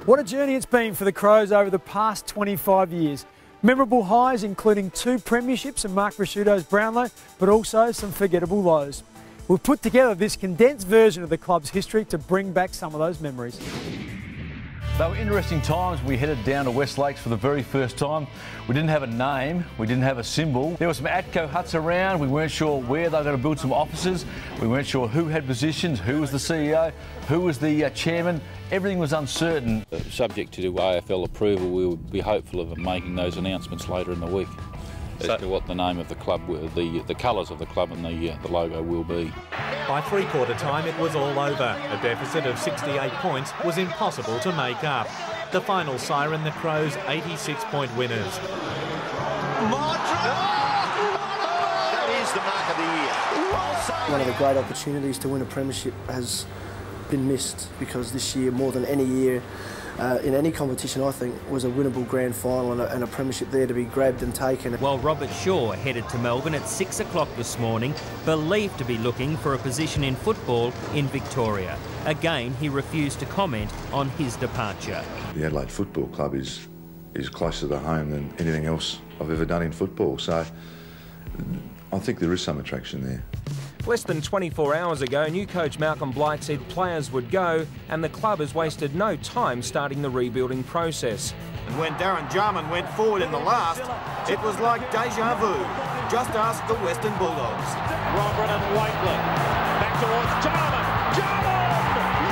What a journey it's been for the Crows over the past 25 years. Memorable highs including 2 premierships and Mark Prosciutto's Brownlow, but also some forgettable lows. We've put together this condensed version of the club's history to bring back some of those memories. They were interesting times. We headed down to West Lakes for the very first time. We didn't have a name, we didn't have a symbol. There were some ATCO huts around. We weren't sure where they were going to build some offices. We weren't sure who had positions, who was the CEO, who was the chairman. Everything was uncertain. Subject to AFL approval, we would be hopeful of making those announcements later in the week as to what the name of the club, the colours of the club and the logo will be. By three-quarter time it was all over. A deficit of 68 points was impossible to make up. The final siren, the Crows' 86-point winners. That is the mark of the year. One of the great opportunities to win a premiership has been missed, because this year, more than any year in any competition, I think, was a winnable grand final and a premiership there to be grabbed and taken. While Robert Shaw headed to Melbourne at 6 o'clock this morning, believed to be looking for a position in football in Victoria. Again, he refused to comment on his departure. The Adelaide Football Club is closer to home than anything else I've ever done in football, so I think there is some attraction there. Less than 24 hours ago, new coach Malcolm Blight said players would go, and the club has wasted no time starting the rebuilding process. And when Darren Jarman went forward in the last, it was like deja vu. Just ask the Western Bulldogs. Robert and Whiteley. Back towards Jarman. Jarman!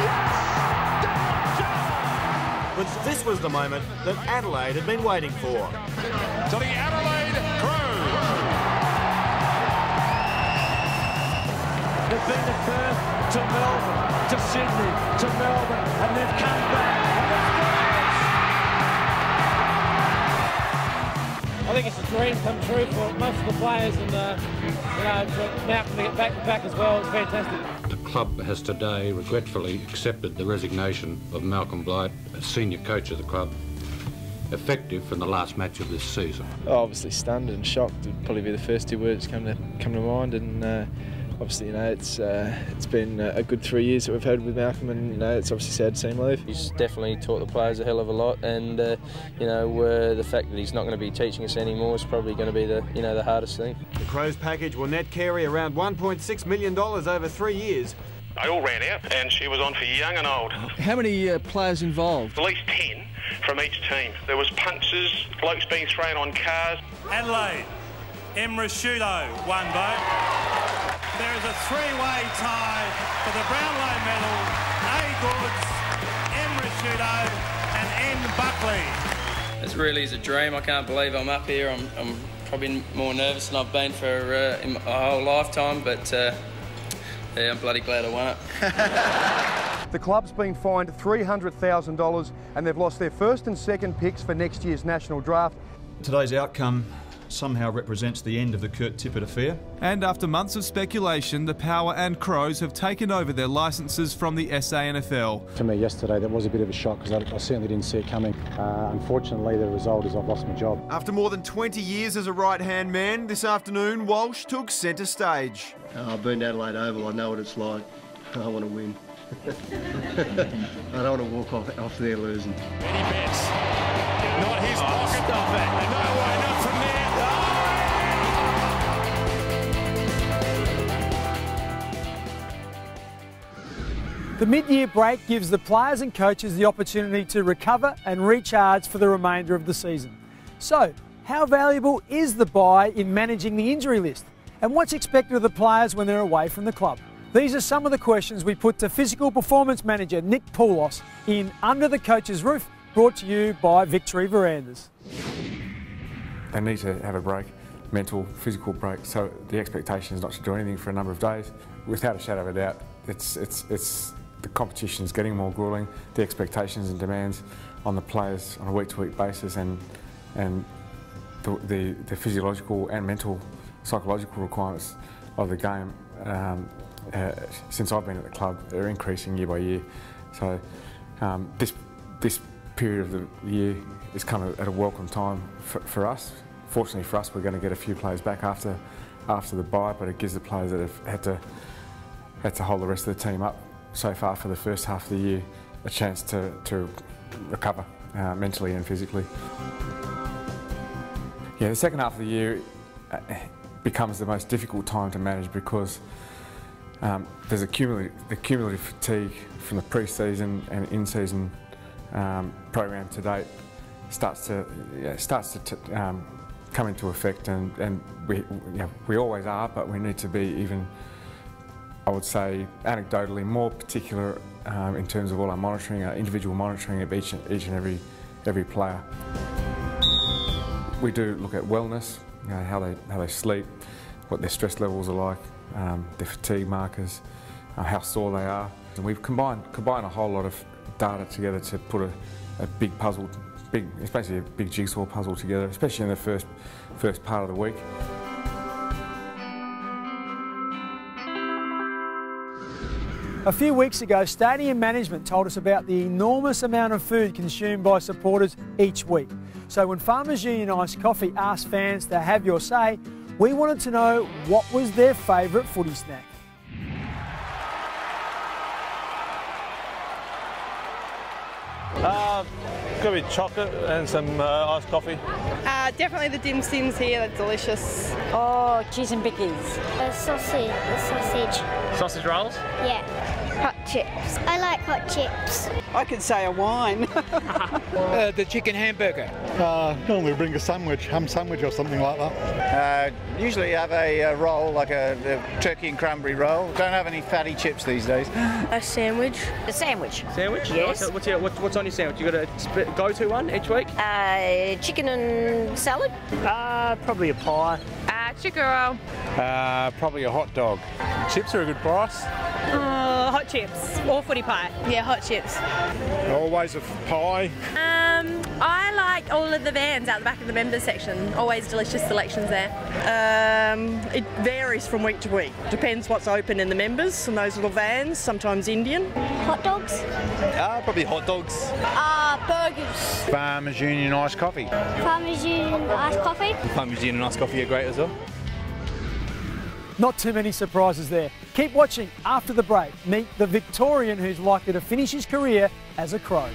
Yes! But this was the moment that Adelaide had been waiting for. To the Adelaide Crows. They've been to Perth, to Melbourne, to Sydney, to Melbourne, and they've come back. I think it's a dream come true for most of the players, and for Malcolm to get back as well, it's fantastic. The club has today regretfully accepted the resignation of Malcolm Blight as senior coach of the club, effective from the last match of this season. Obviously stunned and shocked would probably be the first 2 words come to mind, and obviously, it's been a good 3 years that we've had with Malcolm, and it's obviously sad to see him leave. He's definitely taught the players a hell of a lot, and the fact that he's not going to be teaching us anymore is probably going to be the hardest thing. The Crows package will net Carey around $1.6 million over 3 years. They all ran out, and she was on for young and old. How many players involved? At least 10 from each team. There was punches, blokes being thrown on cars. Adelaide, Prosciutto, one vote. There is a 3-way tie for the Brownlow medal. A. Goods, Prosciutto and N. Buckley. It really is a dream. I can't believe I'm up here. I'm probably more nervous than I've been for in my whole lifetime, but yeah, I'm bloody glad I won it. The club's been fined $300,000 and they've lost their first and second picks for next year's national draft. Today's outcome somehow represents the end of the Kurt Tippett affair. And after months of speculation, the Power and Crows have taken over their licences from the SANFL. For me yesterday, that was a bit of a shock because I certainly didn't see it coming. Unfortunately, the result is I've lost my job. After more than 20 years as a right-hand man, this afternoon Walsh took centre stage. I've been to Adelaide Oval, I know what it's like. I want to win. I don't want to walk off there losing. Any bets? Not his pocket. No way, not from there. The mid-year break gives the players and coaches the opportunity to recover and recharge for the remainder of the season. So, how valuable is the bye in managing the injury list? And what's expected of the players when they're away from the club? These are some of the questions we put to physical performance manager Nick Poulos in Under the Coach's Roof, brought to you by Victory Verandas. They need to have a break, mental, physical break, so the expectation is not to do anything for a number of days. Without a shadow of a doubt, the competition is getting more gruelling, the expectations and demands on the players on a week-to-week basis, and the physiological and mental, psychological requirements of the game since I've been at the club are increasing year by year. So this period of the year is kind of at a welcome time for us. Fortunately for us, we're going to get a few players back after the bye, but it gives the players that have had to hold the rest of the team up so far for the first half of the year a chance to recover mentally and physically. Yeah, the second half of the year becomes the most difficult time to manage because there's the cumulative fatigue from the pre-season and in-season program to date starts to come into effect, and we always are, but we need to be even, I would say, anecdotally more particular in terms of all our monitoring, our individual monitoring of each and every player. We do look at wellness, how they sleep, what their stress levels are like, their fatigue markers, how sore they are. And we've combined a whole lot of data together to put a big puzzle, it's basically a big jigsaw puzzle together, especially in the first part of the week. A few weeks ago, stadium management told us about the enormous amount of food consumed by supporters each week. So when Farmers Union Iced Coffee asked fans to have your say, we wanted to know what was their favourite footy snack. Could be chocolate and some iced coffee. Definitely the dim sims here, they're delicious. Oh, cheese and bickies. Sausage. Sausage rolls? Yeah. Hot chips. I like hot chips. I could say a wine. The chicken hamburger. Normally bring a sandwich, ham sandwich or something like that. Usually have a roll, like a turkey and cranberry roll. Don't have any fatty chips these days. A sandwich. A sandwich. Sandwich? Yes. What's on your sandwich? You got a go-to one each week? Chicken and salad. Probably a pie. Chicken roll. Probably a hot dog. Chips are a good price. Hot chips or footy pie. Yeah, hot chips. Always a pie. I like all of the vans out the back of the members section. Always delicious selections there. It varies from week to week. Depends what's open in the members and those little vans, sometimes Indian. Hot dogs. Probably hot dogs. Burgers. Farmers Union Iced Coffee. Farmers Union Iced Coffee. Farmers Union Iced Coffee are great as well. Not too many surprises there. Keep watching after the break. Meet the Victorian who's likely to finish his career as a Crow.